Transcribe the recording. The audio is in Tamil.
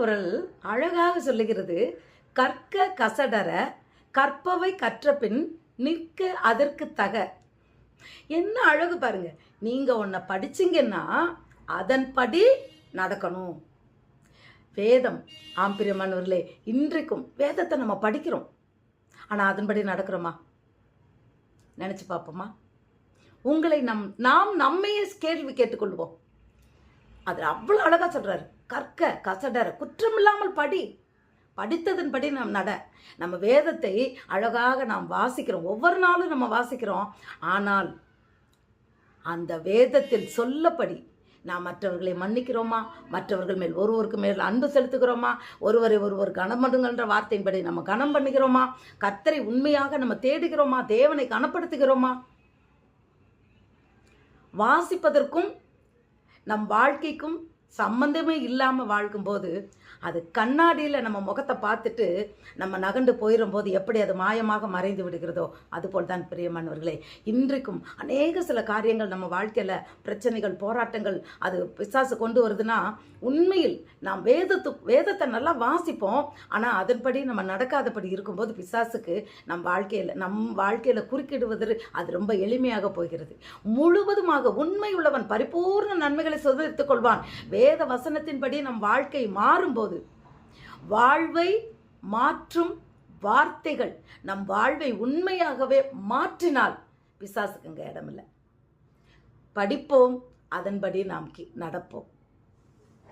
திருக்குறள் அழகாக சொல்லுகிறது, கற்க கசடர கற்பவை கற்றபின் நிற்க அதற்கு தக. என்ன அழகு பாருங்க. நீங்க ஒன்றை படிச்சீங்கன்னா அதன்படி நடக்கணும். வேதம் ஆம்பிரியமானவர்களே, இன்றைக்கும் வேதத்தை நம்ம படிக்கிறோம், ஆனால் அதன்படி நடக்கிறோமா? நினச்சி பார்ப்போமா? உங்களை நாம் நம்மையே கேள்வி கேட்டுக்கொள்வோம். அது அவ்வளோ அழகாக சொல்கிறாரு, கற்க கசடர குற்றமில்லாமல் படி, படித்ததன்படி நாம் நட. நம்ம வேதத்தை அழகாக நாம் வாசிக்கிறோம், ஒவ்வொரு நாளும் நம்ம வாசிக்கிறோம். ஆனால் அந்த வேதத்தில் சொல்லப்படி நாம் மற்றவர்களை மன்னிக்கிறோமா? மற்றவர்கள் மேல் ஒருவருக்கு மேல் அன்பு செலுத்துகிறோமா? ஒருவரை ஒருவர் கனம் பண்ணுங்கன்ற வார்த்தையின்படி நம்ம கனம் பண்ணுகிறோமா? கர்த்தரை உண்மையாக நம்ம தேடுகிறோமா? தேவனை கனப்படுத்துகிறோமா? வாசிப்பதற்கும் நம் வாழ்க்கைக்கும் சம்பந்தமே இல்லாமல் வாழ்க்கும்போது அது கண்ணாடியில் நம்ம முகத்தை பார்த்துட்டு நம்ம நகண்டு போயிடும் போது எப்படி அது மாயமாக மறைந்து விடுகிறதோ அதுபோல் தான் பிரியமானவர்களே, இன்றைக்கும் அநேக சில காரியங்கள் நம்ம வாழ்க்கையில் பிரச்சனைகள், போராட்டங்கள் அது பிசாசு கொண்டு வருதுன்னா, உண்மையில் நாம் வேதத்தை நல்லா வாசிப்போம், ஆனால் அதன்படி நம்ம நடக்காதபடி இருக்கும்போது பிசாசுக்கு நம் வாழ்க்கையில் குறுக்கிடுவது அது ரொம்ப எளிமையாக போகிறது. முழுவதுமாக உண்மை உள்ளவன் பரிபூர்ண நன்மைகளை சுதந்திரித்துக் கொள்வான். வேத வசனத்தின்படி நம் வாழ்க்கை மாறும்போது, வாழ்வை மாற்றும் வார்த்தைகள் நம் வாழ்வை உண்மையாகவே மாற்றினால் பிசாசுக்குங்க இடமில்லை. படிப்போம், அதன்படி நாம் நடப்போம்.